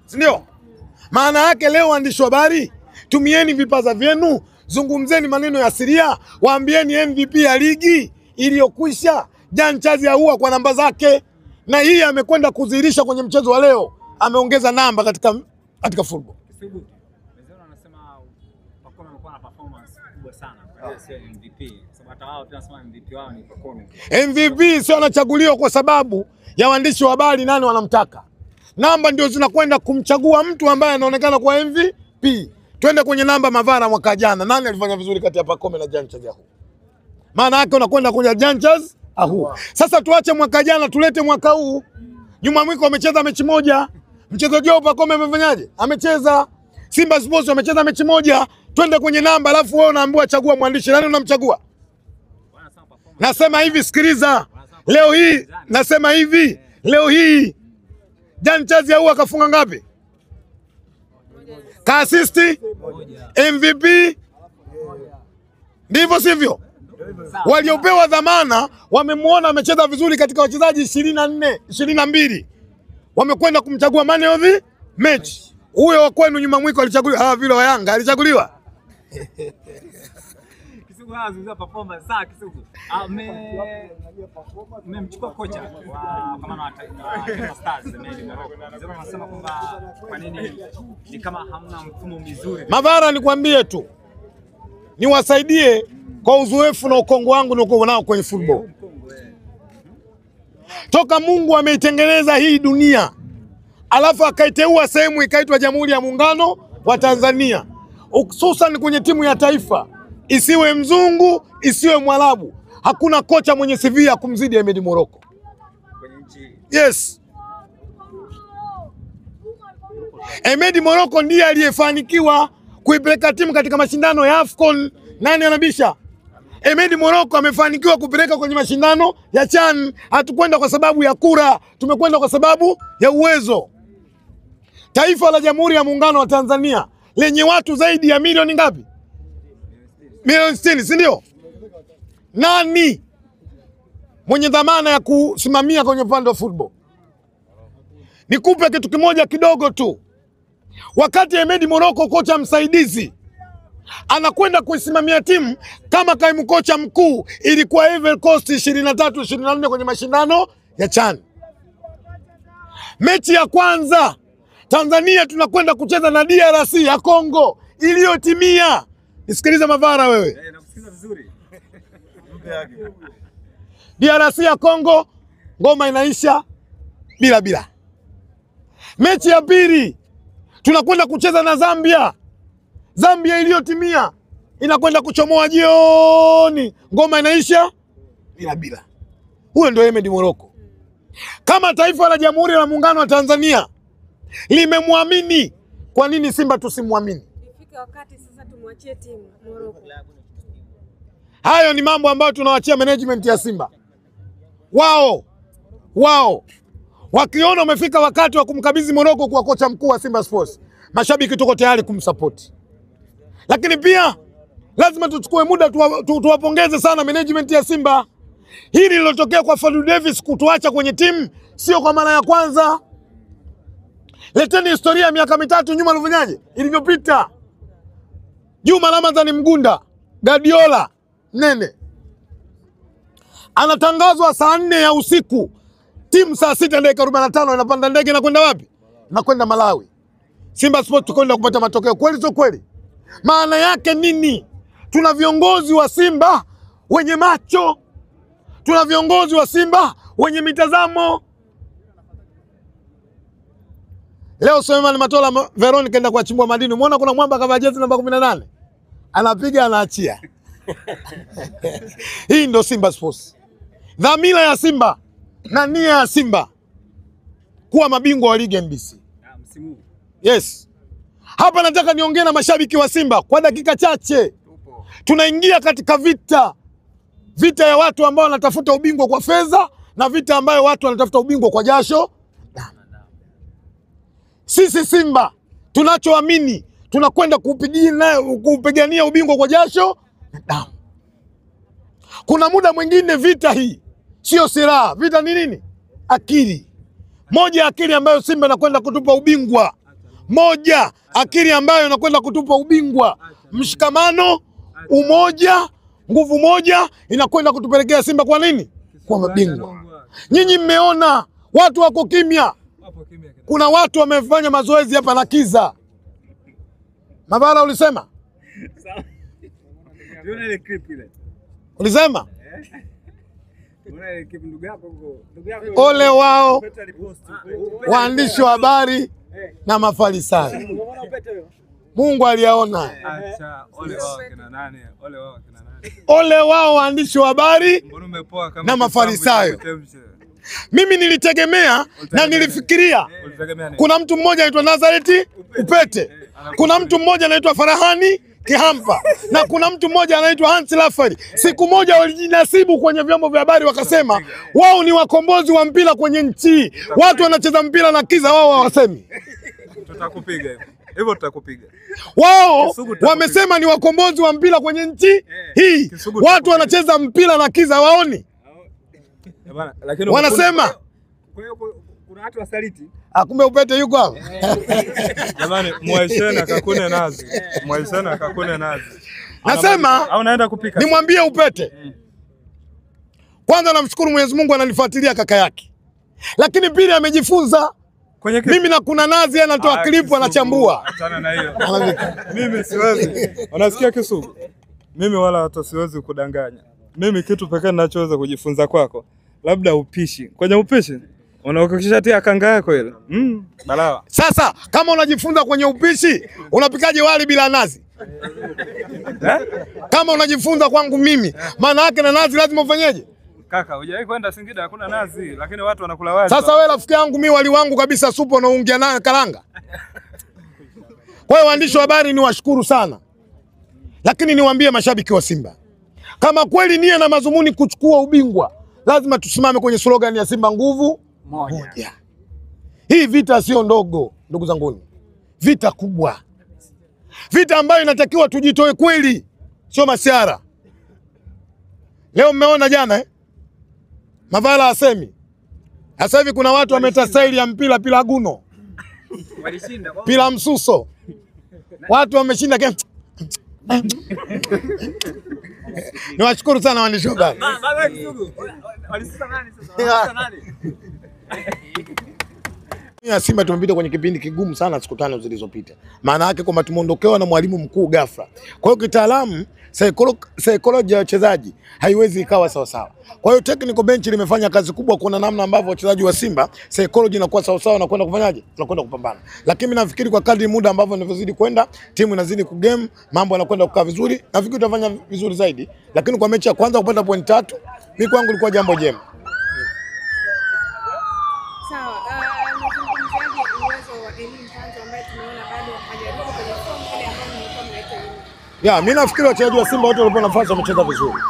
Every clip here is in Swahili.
si ndio? Maana yake leo waandishi wa habari, tumieni vipaza vyenu, zungumzeni maneno ya asilia, waambieni MVP ya ligi iliyokwisha Jean Charles Ahoua kwa namba zake, na hii amekwenda kudhihirisha kwenye mchezo wa leo, ameongeza namba katika football. MVP sio anachaguliwa kwa sababu ya waandishi wa habari nani wanamtaka. Namba ndio zinakwenda kumchagua mtu ambaye anaonekana kwa MVP. Twende kwenye namba Mavara mwaka jana. Nani alifanya vizuri kati ya Pacome na Jean Charles Ahoua? Maana yake unakwenda kwenye Jean Charles Ahoua. Sasa tuache mwaka jana tulete mwaka huu. Juma Mwiko amecheza mechi moja. Mchezaji wao Pacome amefanyaje? Amecheza. Simba Sports amecheza mechi moja. Twende kwenye namba alafu wewe unaambiwa chagua mwandishi. Nani unamchagua? Nasema hivi, sikiliza. Leo hii nasema hivi. Leo hii Jean Charles Ahoua akafunga ngapi? Ka assist MVP. Ndivyo sivyo? Waliopewa dhamana wamemuona amecheza vizuri katika wachezaji 24, 22. Wamekwenda kumchagua man of the match. Huyo wa kwenu Juma Mwiko alichaguliwa, vile wa Yanga alichaguliwa. Kisugu anazungumza performance saa Kisugu. Mmemchukua kocha wa kama na Stars Medi Morocco. Ndio wanasema kwamba kwa nini ni kama hamna mfumo mzuri. Mavara nikwambie tu. Niwasaidie kwa uzoefu na ukongo wangu niko nao kwenye football. Toka Mungu ameitengeneza hii dunia, alafu akaiteua sehemu ikaitwa Jamhuri ya Muungano wa Tanzania, hususan kwenye timu ya taifa, isiwe mzungu isiwe Mwarabu, hakuna kocha mwenye CV ya kumzidi Medi Morocco kwenye nchi. Yes, Medi Morocco ndiye aliyefanikiwa kuipeleka timu katika mashindano ya AFCON. Nani anabisha? Medi Morocco amefanikiwa kupeleka kwenye mashindano ya CHAN. Hatukwenda kwa sababu ya kura, tumekwenda kwa sababu ya uwezo. Taifa la Jamhuri ya Muungano wa Tanzania lenye watu zaidi ya milioni ngapi? Milioni 60, si ndio? Nani mwenye dhamana ya kusimamia kwenye upande wa football? Nikupe kitu kimoja kidogo tu. Wakati Medi Morocco kocha msaidizi anakwenda kuisimamia timu kama kaimu kocha mkuu, ilikuwa Ivory Coast 23 24 kwenye mashindano ya CHAN. Mechi ya kwanza Tanzania tunakwenda kucheza na DRC ya Kongo iliyotimia. Nisikilize Mavara wewe. Nakusikiza vizuri. DRC ya Kongo ngoma inaisha bila. Mechi ya pili tunakwenda kucheza na Zambia iliyotimia, inakwenda kuchomoa jioni, ngoma inaisha bila. Huyo ndio Medi Morocco. Kama taifa la Jamhuri ya Muungano wa Tanzania limemwamini, kwa nini Simba tusimwamini? Ifika wakati sasa tumwachie timu Morocco. Hayo ni mambo ambayo tunawachia management ya Simba. Wao wakiona umefika wakati wa kumkabidhi Morocco kwa kocha mkuu wa Simba Sports, mashabiki tuko tayari kumsupport. Lakini pia lazima tuchukue muda tuwapongeze sana management ya Simba. Hili lilotokea kwa Fadlu Davis kutuacha kwenye timu sio kwa mara ya kwanza. Leteni historia miaka 3 nyuma alifanyaje ilivyopita. Juma Ramadhani Mgunda, Guardiola Nene anatangazwa saa 4 ya usiku, timu saa 6 dakika 45 inapanda ndege na kwenda wapi? Na kwenda Malawi. Simba Sports tukwenda kupata matokeo. Kweli sio kweli? Maana yake nini? Tuna viongozi wa Simba wenye macho, tuna viongozi wa Simba wenye mitazamo. Leo Suleiman Matola Veronica kaenda kuachimbua madini. Umeona kuna mwamba kavaa jezi namba 18? Anapiga anaachia. Hii ndio Simba Sports. Dhamira ya Simba na nia ya Simba kuwa mabingwa wa ligi NBC. Msimu. Yes. Hapa nataka niongee na mashabiki wa Simba kwa dakika chache. Tunaingia katika vita ya watu ambao wanatafuta ubingwa kwa fedha na vita ambayo watu wanatafuta ubingwa kwa jasho. Sisi Simba tunachoamini, tunakwenda kupigania ubingwa kwa jasho na damu. Kuna muda mwingine vita hii sio silaha, vita ni nini? Akili. Moja ya akili ambayo Simba inakwenda kutupa ubingwa moja, akili ambayo inakwenda kutupa ubingwa. Mshikamano, umoja, nguvu moja inakwenda kutupelekea Simba kwa nini? Kwa mabingwa. Nyinyi mmeona watu wako kimya. Kuna watu wamefanya mazoezi hapa na Kiza. Mabara ulisema? Ulisema? Ole wao waandishi wa habari na mafarisayo. Mungu aliyaona. Ole wao waandishi wa habari na mafarisayo. Mimi nilitegemea na nilifikiria kuna mtu mmoja anaitwa Nazareti Upete, kuna mtu mmoja anaitwa Farahani Kihampa, na kuna mtu mmoja anaitwa Hans Lafari. Siku moja walijinasibu kwenye vyombo vya habari wakasema wao ni wakombozi wa mpira kwenye nchi. Watu wanacheza mpira na Kiza, wao hawasemi. Tutakupiga hivyo, tutakupiga. Wao wamesema ni wakombozi wa mpira kwenye nchi hii. Watu wanacheza mpira na Kiza waoni. Wanasema kuna watu wasaliti. Kumbe Upete yuko hapo. Jamani, Mwaishena kakune nazi. Mwaishena kakune nazi. Nasema au naenda kupika. Nimwambie Upete. Kwanza namshukuru Mwenyezi Mungu ananifuatilia kaka yake. Lakini pili amejifunza. Mimi na kuna nazi anatoa klipu anachambua. Achana na hiyo. Mimi siwezi. Unasikia Kisugu? Mimi wala hata siwezi kudanganya. Mimi kitu pekee ninachoweza kujifunza kwako, labda upishi. Kwenye upishi unahakikisha tia kanga yako ile. Balawa. Sasa kama unajifunza kwenye upishi, unapikaje wali bila nazi? Kama unajifunza kwangu mimi, maana yake na nazi lazima ufanyeje? Kaka, hujawahi kwenda Singida hakuna nazi, lakini watu wanakula wali. Sasa wewe rafiki yangu, mimi wali wangu kabisa supu na ungia nayo karanga. Kwa hiyo waandishi wa habari ni washukuru sana. Lakini niwaambie mashabiki wa Simba, kama kweli nia na mazumuni kuchukua ubingwa, lazima tusimame kwenye slogan ya Simba nguvu moja. Hii vita sio ndogo, ndugu zangu. Vita kubwa. Vita ambayo inatakiwa tujitoe kweli, sio masiara. Leo mmeona jana Mavala asemi. Sasa hivi kuna watu wameta style ya mpira pila guno. Walishinda. Pila msuso. Watu wameshinda game. Niwashukuru sana waandishi wa habari. Baba Kisugu. Walishinda nani sasa? Walishinda nani? Ya Simba tumepita kwenye kipindi kigumu sana siku 5 zilizopita. Maana yake kwamba tumeondokewa na mwalimu mkuu ghafla. Kwa hiyo kitaalamu psychology ya wachezaji haiwezi ikawa sawa sawa. Kwa hiyo technical bench limefanya kazi kubwa kuona namna ambavyo wachezaji wa Simba psychology inakuwa sawa sawa na kwenda kufanyaje? Tunakwenda kupambana. Lakini mimi nafikiri kwa kadri muda ambavyo inavyozidi kwenda, timu inazidi kugame, mambo yanakwenda kukaa vizuri. Nafikiri tutafanya vizuri zaidi. Lakini kwa mechi ya kwanza kupata point 3, mimi kwangu ilikuwa jambo jema. Sawa, nazungumziaje uwezo wa Elie Mpanzu ambaye tunaona bado hajarudi kwenye form ile ambayo nilikuwa nimeita. Mimi nafikiri wachezaji wa Simba wote walikuwa nafasi wamecheza vizuri.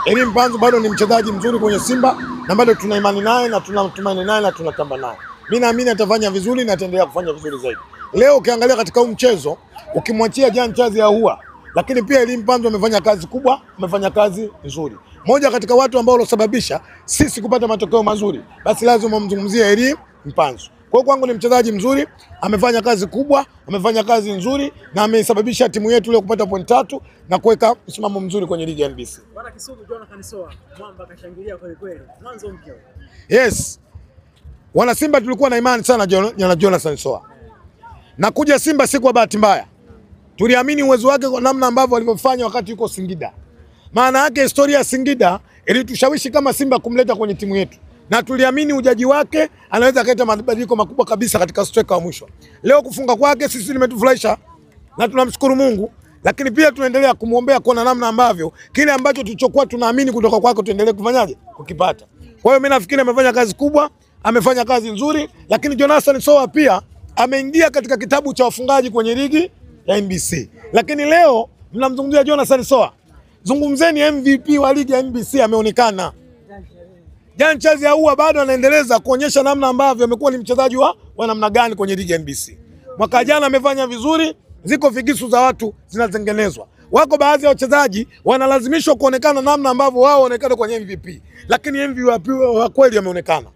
Elie Mpanzu bado ni mchezaji mzuri kwenye Simba na bado tuna imani naye na tunamtumaini naye na tunatamba naye. Mimi naamini atafanya vizuri na ataendelea kufanya vizuri zaidi. Leo ukiangalia katika huu mchezo, ukimwachia Jean Chazi Ahoua, lakini pia Elie Mpanzu amefanya kazi kubwa, amefanya kazi nzuri. Moja katika watu ambao walosababisha sisi kupata matokeo mazuri, basi lazima umzungumzie Elie Mpanzu. Kwa kwangu ni mchezaji mzuri, amefanya kazi kubwa, amefanya kazi nzuri na amesababisha timu yetu leo kupata point 3 na kuweka msimamo mzuri kwenye ligi ya NBC. Bwana Kisugu, Jonathan Soa, mwamba kashangilia kweli kweli. Mwanzo mpya. Yes. Wana Simba tulikuwa na imani sana na Jonathan Soa. Na kuja Simba si kwa bahati mbaya. Tuliamini uwezo wake kwa namna ambavyo alivyofanya wakati yuko Singida. Maana yake historia ya Singida ilitushawishi kama Simba kumleta kwenye timu yetu. Na tuliamini ujaji wake anaweza kuleta mabadiliko makubwa kabisa katika striker wa mwisho. Leo kufunga kwake sisi limetufurahisha na tunamshukuru Mungu, lakini pia tunaendelea kumuombea kuona namna ambavyo kile ambacho tulichokuwa tunaamini kutoka kwake tuendelee kufanyaje kukipata. Kwa hiyo mimi nafikiri amefanya kazi kubwa, amefanya kazi nzuri, lakini Jonathan Soa pia ameingia katika kitabu cha wafungaji kwenye ligi ya NBC. Lakini leo mnamzungumzia Jonathan Soa. Zungumzeni MVP wa ligi ya NBC ameonekana. Jean Chazi Ahoua bado anaendeleza kuonyesha namna ambavyo amekuwa ni mchezaji wa namna gani kwenye ligi ya NBC. Mwaka jana amefanya vizuri, ziko figisu za watu zinatengenezwa. Wako baadhi ya wachezaji wanalazimishwa kuonekana namna ambavyo wao wanaonekana kwenye MVP. Lakini MVP wa kweli ameonekana.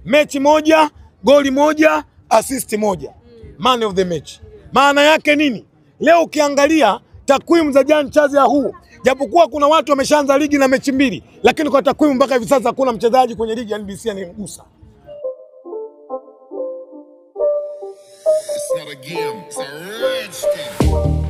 Mechi moja, goli moja, assist moja. Man of the match. Maana yake nini? Leo ukiangalia takwimu za Jan Chaza huu, japokuwa kuna watu wameshaanza ligi na mechi 2, lakini kwa takwimu mpaka hivi sasa hakuna mchezaji kwenye ligi ya NBC anayemgusa. It's not a game, it's a rich thing.